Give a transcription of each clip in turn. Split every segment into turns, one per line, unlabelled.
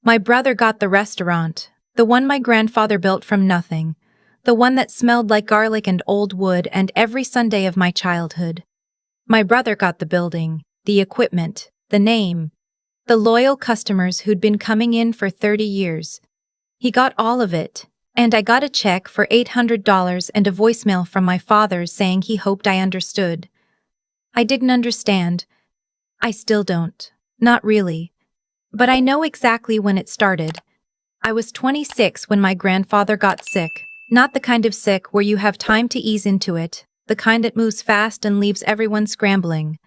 My brother got the restaurant, the one my grandfather built from nothing, the one that smelled like garlic and old wood and every Sunday of my childhood. My brother got the building, the equipment, the name, the loyal customers who'd been coming in for 30 years. He got all of it, and I got a check for $800 and a voicemail from my father saying he hoped I understood. I didn't understand. I still don't. Not really. But I know exactly when it started. I was 26 when my grandfather got sick. Not the kind of sick where you have time to ease into it, the kind that moves fast and leaves everyone scrambling.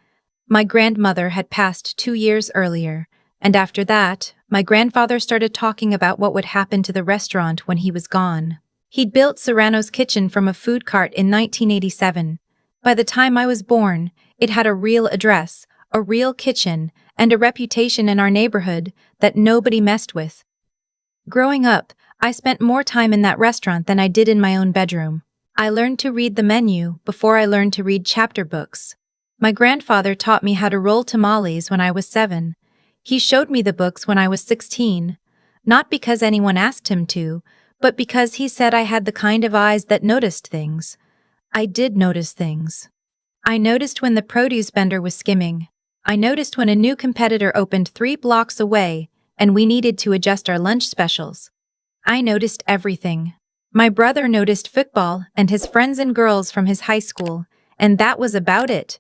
My grandmother had passed 2 years earlier, and after that, my grandfather started talking about what would happen to the restaurant when he was gone. He'd built Serrano's Kitchen from a food cart in 1987. By the time I was born, it had a real address, a real kitchen, and a reputation in our neighborhood that nobody messed with. Growing up, I spent more time in that restaurant than I did in my own bedroom. I learned to read the menu before I learned to read chapter books. My grandfather taught me how to roll tamales when I was 7. He showed me the books when I was 16, not because anyone asked him to, but because he said I had the kind of eyes that noticed things. I did notice things. I noticed when the produce vendor was skimming. I noticed when a new competitor opened 3 blocks away and we needed to adjust our lunch specials. I noticed everything. My brother noticed football and his friends and girls from his high school, and that was about it.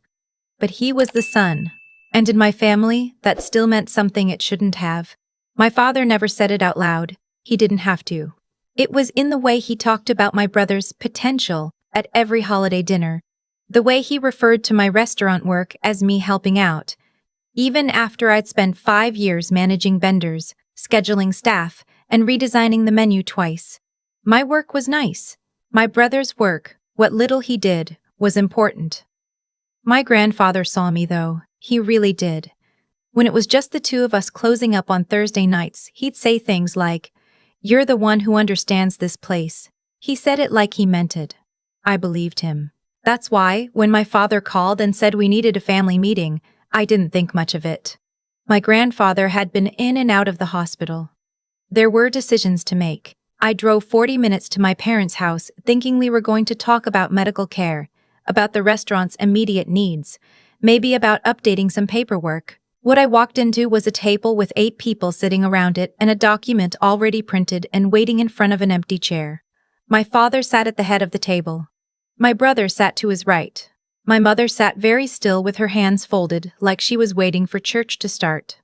But he was the son. And in my family, that still meant something it shouldn't have. My father never said it out loud. He didn't have to. It was in the way he talked about my brother's potential at every holiday dinner, the way he referred to my restaurant work as me helping out. Even after I'd spent 5 years managing vendors, scheduling staff, and redesigning the menu twice. My work was nice. My brother's work, what little he did, was important. My grandfather saw me though, he really did. When it was just the two of us closing up on Thursday nights, he'd say things like, "You're the one who understands this place." He said it like he meant it. I believed him. That's why, when my father called and said we needed a family meeting, I didn't think much of it. My grandfather had been in and out of the hospital. There were decisions to make. I drove 40 minutes to my parents' house thinking we were going to talk about medical care, about the restaurant's immediate needs, maybe about updating some paperwork. What I walked into was a table with 8 people sitting around it and a document already printed and waiting in front of an empty chair. My father sat at the head of the table. My brother sat to his right. My mother sat very still with her hands folded like she was waiting for church to start.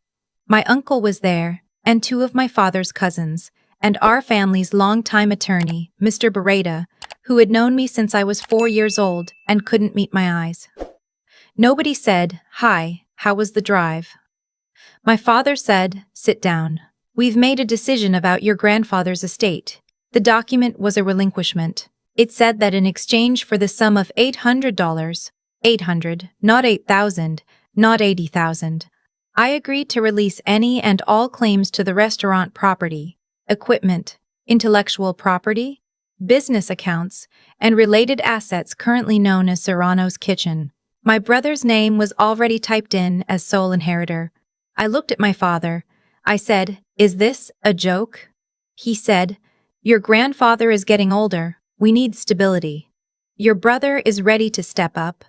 My uncle was there, and 2 of my father's cousins, and our family's longtime attorney, Mr. Beretta, who had known me since I was 4 years old and couldn't meet my eyes. Nobody said, "Hi, how was the drive?" My father said, "Sit down. We've made a decision about your grandfather's estate." The document was a relinquishment. It said that in exchange for the sum of $800, 800, not 8,000, not 80,000, I agreed to release any and all claims to the restaurant property, equipment, intellectual property, business accounts, and related assets currently known as Serrano's Kitchen. My brother's name was already typed in as sole inheritor. I looked at my father. I said, "Is this a joke?" He said, "Your grandfather is getting older. We need stability. Your brother is ready to step up."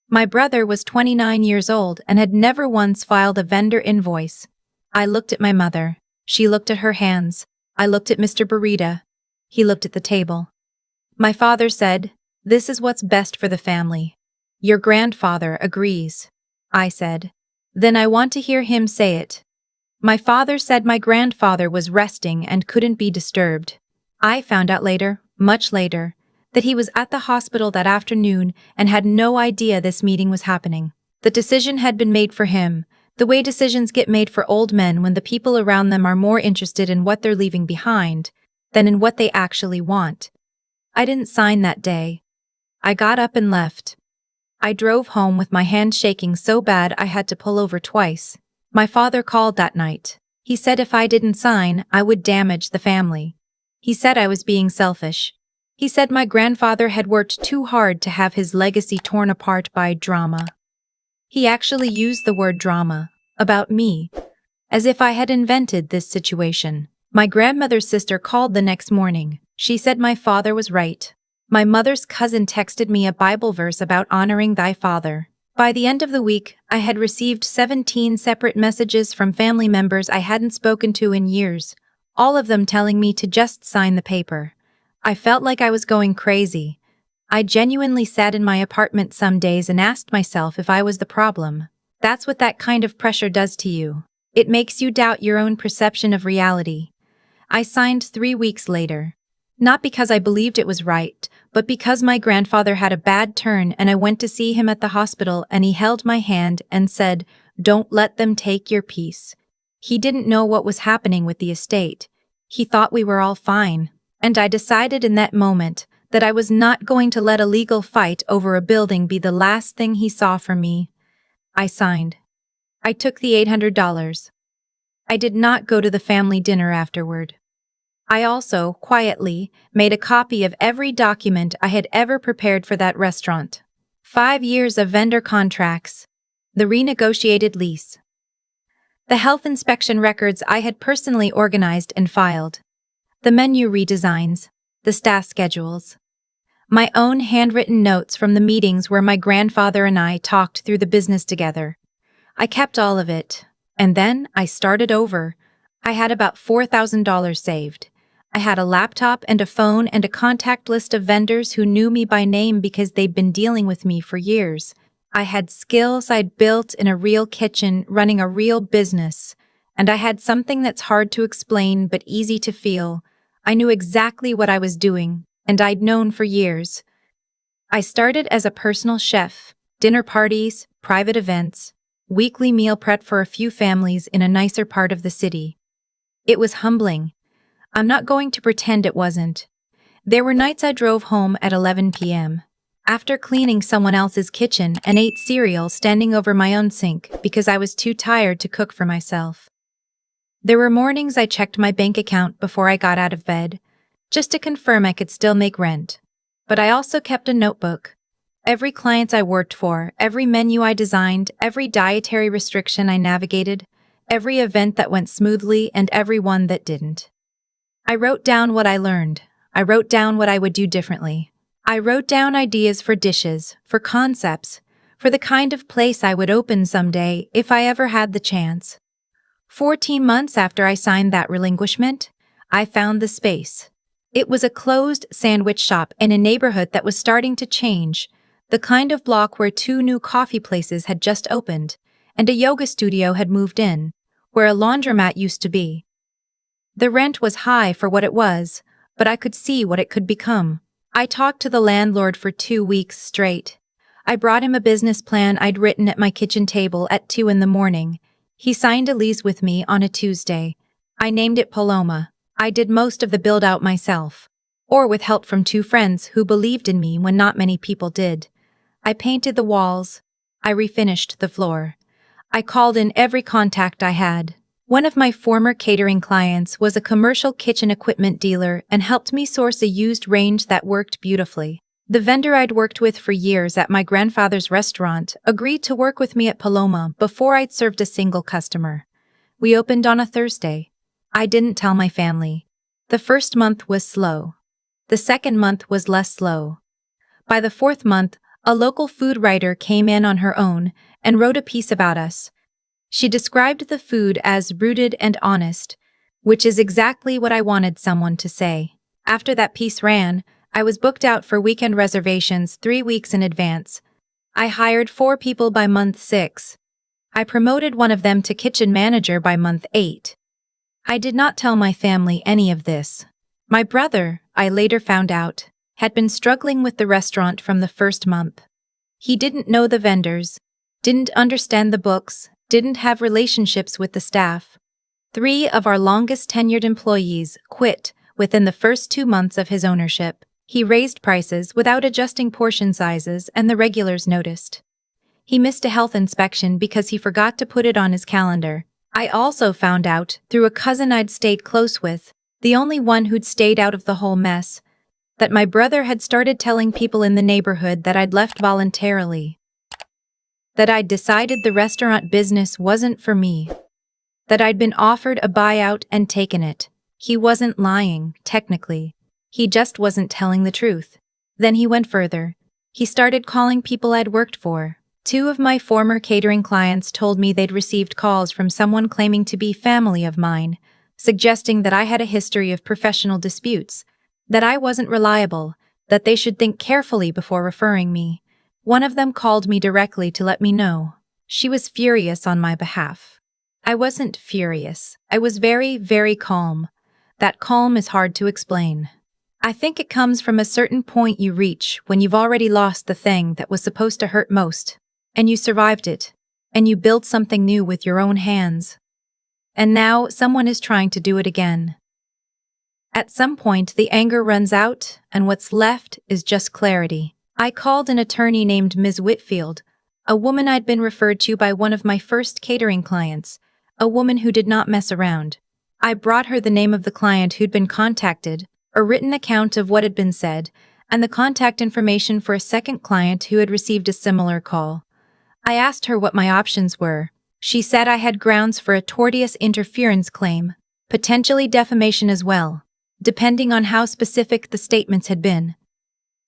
My brother was 29 years old and had never once filed a vendor invoice. I looked at my mother. She looked at her hands. I looked at Mr. Beretta. He looked at the table. My father said, "This is what's best for the family. Your grandfather agrees." I said, "Then I want to hear him say it." My father said my grandfather was resting and couldn't be disturbed. I found out later, much later, that he was at the hospital that afternoon and had no idea this meeting was happening. The decision had been made for him, the way decisions get made for old men when the people around them are more interested in what they're leaving behind than in what they actually want. I didn't sign that day. I got up and left. I drove home with my hand shaking so bad I had to pull over twice. My father called that night. He said if I didn't sign, I would damage the family. He said I was being selfish. He said my grandfather had worked too hard to have his legacy torn apart by drama. He actually used the word drama, about me. as if I had invented this situation. My grandmother's sister called the next morning. She said my father was right. My mother's cousin texted me a Bible verse about honoring thy father. By the end of the week, I had received 17 separate messages from family members I hadn't spoken to in years, all of them telling me to just sign the paper. I felt like I was going crazy. I genuinely sat in my apartment some days and asked myself if I was the problem. That's what that kind of pressure does to you. It makes you doubt your own perception of reality. I signed 3 weeks later. Not because I believed it was right, but because my grandfather had a bad turn and I went to see him at the hospital and he held my hand and said, "Don't let them take your peace." He didn't know what was happening with the estate. He thought we were all fine. And I decided in that moment that I was not going to let a legal fight over a building be the last thing he saw from me. I signed. I took the $800. I did not go to the family dinner afterward. I also, quietly, made a copy of every document I had ever prepared for that restaurant. 5 years of vendor contracts. The renegotiated lease. The health inspection records I had personally organized and filed. The menu redesigns. The staff schedules. My own handwritten notes from the meetings where my grandfather and I talked through the business together. I kept all of it. And then I started over. I had about $4,000 saved. I had a laptop and a phone and a contact list of vendors who knew me by name because they'd been dealing with me for years. I had skills I'd built in a real kitchen, running a real business. And I had something that's hard to explain but easy to feel. I knew exactly what I was doing, and I'd known for years. I started as a personal chef, dinner parties, private events, weekly meal prep for a few families in a nicer part of the city. It was humbling. I'm not going to pretend it wasn't. There were nights I drove home at 11 p.m. after cleaning someone else's kitchen and ate cereal standing over my own sink because I was too tired to cook for myself. There were mornings I checked my bank account before I got out of bed, just to confirm I could still make rent. But I also kept a notebook. Every client I worked for, every menu I designed, every dietary restriction I navigated, every event that went smoothly and every one that didn't. I wrote down what I learned. I wrote down what I would do differently. I wrote down ideas for dishes, for concepts, for the kind of place I would open someday if I ever had the chance. 14 months after I signed that relinquishment, I found the space. It was a closed sandwich shop in a neighborhood that was starting to change, the kind of block where 2 new coffee places had just opened, and a yoga studio had moved in, where a laundromat used to be. The rent was high for what it was, but I could see what it could become. I talked to the landlord for 2 weeks straight. I brought him a business plan I'd written at my kitchen table at 2 in the morning. He signed a lease with me on a Tuesday. I named it Paloma. I did most of the build-out myself, or with help from 2 friends who believed in me when not many people did. I painted the walls. I refinished the floor. I called in every contact I had. One of my former catering clients was a commercial kitchen equipment dealer and helped me source a used range that worked beautifully. The vendor I'd worked with for years at my grandfather's restaurant agreed to work with me at Paloma before I'd served a single customer. We opened on a Thursday. I didn't tell my family. The first month was slow. The second month was less slow. By the 4th month, a local food writer came in on her own and wrote a piece about us. She described the food as rooted and honest, which is exactly what I wanted someone to say. After that piece ran, I was booked out for weekend reservations 3 weeks in advance. I hired 4 people by month 6. I promoted one of them to kitchen manager by month 8. I did not tell my family any of this. My brother, I later found out, had been struggling with the restaurant from the first month. He didn't know the vendors, didn't understand the books, didn't have relationships with the staff. 3 of our longest tenured employees quit within the first 2 months of his ownership. He raised prices without adjusting portion sizes, and the regulars noticed. He missed a health inspection because he forgot to put it on his calendar. I also found out, through a cousin I'd stayed close with, the only one who'd stayed out of the whole mess, that my brother had started telling people in the neighborhood that I'd left voluntarily. That I'd decided the restaurant business wasn't for me. that I'd been offered a buyout and taken it. He wasn't lying, technically. He just wasn't telling the truth. Then he went further. He started calling people I'd worked for. Two of my former catering clients told me they'd received calls from someone claiming to be family of mine, suggesting that I had a history of professional disputes, that I wasn't reliable, that they should think carefully before referring me. One of them called me directly to let me know. She was furious on my behalf. I wasn't furious. I was very, very calm. That calm is hard to explain. I think it comes from a certain point you reach when you've already lost the thing that was supposed to hurt most, and you survived it, and you built something new with your own hands. And now someone is trying to do it again. At some point, the anger runs out, and what's left is just clarity. I called an attorney named Ms. Whitfield, a woman I'd been referred to by one of my first catering clients, a woman who did not mess around. I brought her the name of the client who'd been contacted, a written account of what had been said, and the contact information for a second client who had received a similar call. I asked her what my options were. She said I had grounds for a tortious interference claim, potentially defamation as well, depending on how specific the statements had been.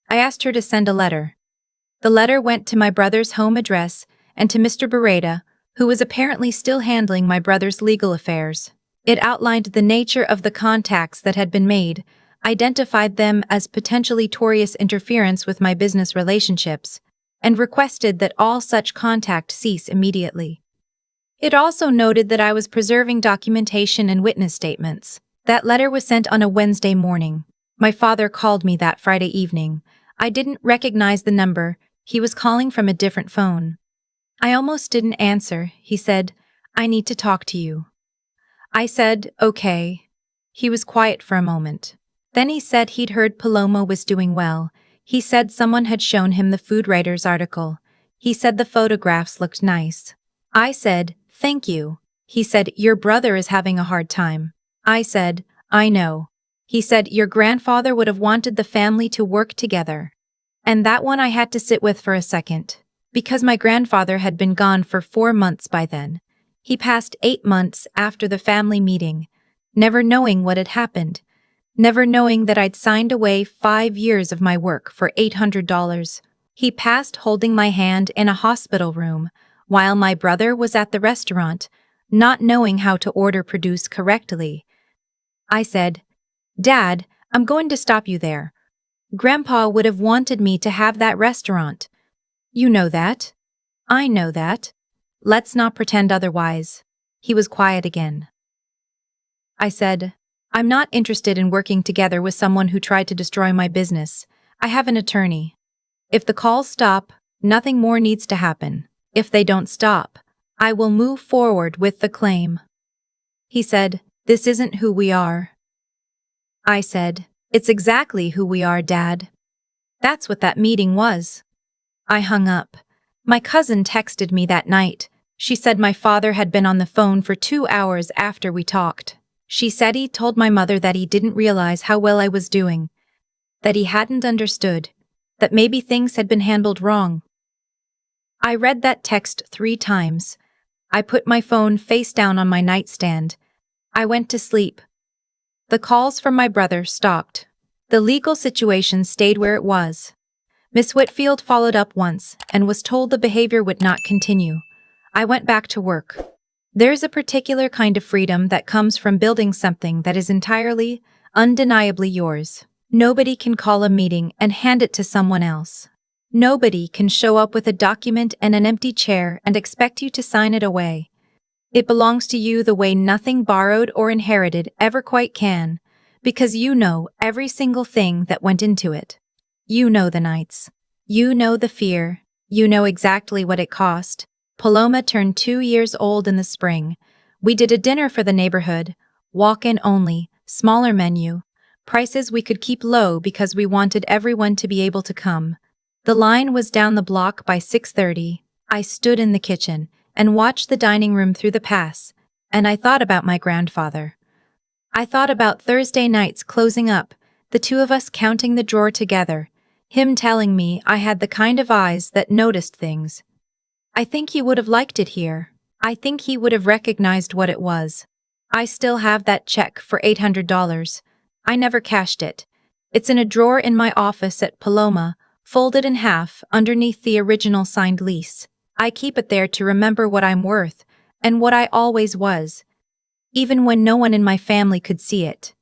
I asked her to send a letter. The letter went to my brother's home address and to Mr. Beretta, who was apparently still handling my brother's legal affairs. It outlined the nature of the contacts that had been made, identified them as potentially tortious interference with my business relationships, and requested that all such contact cease immediately. It also noted that I was preserving documentation and witness statements. That letter was sent on a Wednesday morning. My father called me that Friday evening. I didn't recognize the number. He was calling from a different phone. I almost didn't answer. He said, "I need to talk to you." I said, "Okay." He was quiet for a moment. Then he said he'd heard Paloma was doing well. He said someone had shown him the Food Writers article. He said the photographs looked nice. I said, "Thank you." He said, "Your brother is having a hard time." I said, "I know." He said, "Your grandfather would have wanted the family to work together." And that one I had to sit with for a second, because my grandfather had been gone for 4 months by then. He passed 8 months after the family meeting, never knowing what had happened, never knowing that I'd signed away 5 years of my work for $800. He passed holding my hand in a hospital room, while my brother was at the restaurant, not knowing how to order produce correctly. I said, "Dad, I'm going to stop you there. Grandpa would have wanted me to have that restaurant. You know that. I know that. Let's not pretend otherwise." He was quiet again. I said, "I'm not interested in working together with someone who tried to destroy my business. I have an attorney. If the calls stop, nothing more needs to happen. If they don't stop, I will move forward with the claim." He said, "This isn't who we are." I said, "It's exactly who we are, Dad." That's what that meeting was. I hung up. My cousin texted me that night. She said my father had been on the phone for 2 hours after we talked. She said he told my mother that he didn't realize how well I was doing, that he hadn't understood, that maybe things had been handled wrong. I read that text 3 times. I put my phone face down on my nightstand. I went to sleep. The calls from my brother stopped. The legal situation stayed where it was. Miss Whitfield followed up once and was told the behavior would not continue. I went back to work. There's a particular kind of freedom that comes from building something that is entirely, undeniably yours. Nobody can call a meeting and hand it to someone else. Nobody can show up with a document and an empty chair and expect you to sign it away. It belongs to you the way nothing borrowed or inherited ever quite can, because you know every single thing that went into it. You know the nights. You know the fear. You know exactly what it cost. Paloma turned 2 years old in the spring. We did a dinner for the neighborhood, walk-in only, smaller menu, prices we could keep low because we wanted everyone to be able to come. The line was down the block by 6:30. I stood in the kitchen and watched the dining room through the pass, and I thought about my grandfather. I thought about Thursday nights closing up, the two of us counting the drawer together, him telling me I had the kind of eyes that noticed things. "I think you would have liked it here," I think he would have recognized what it was. I still have that check for $800. I never cashed it. It's in a drawer in my office at Paloma, folded in half underneath the original signed lease. I keep it there to remember what I'm worth, and what I always was, even when no one in my family could see it.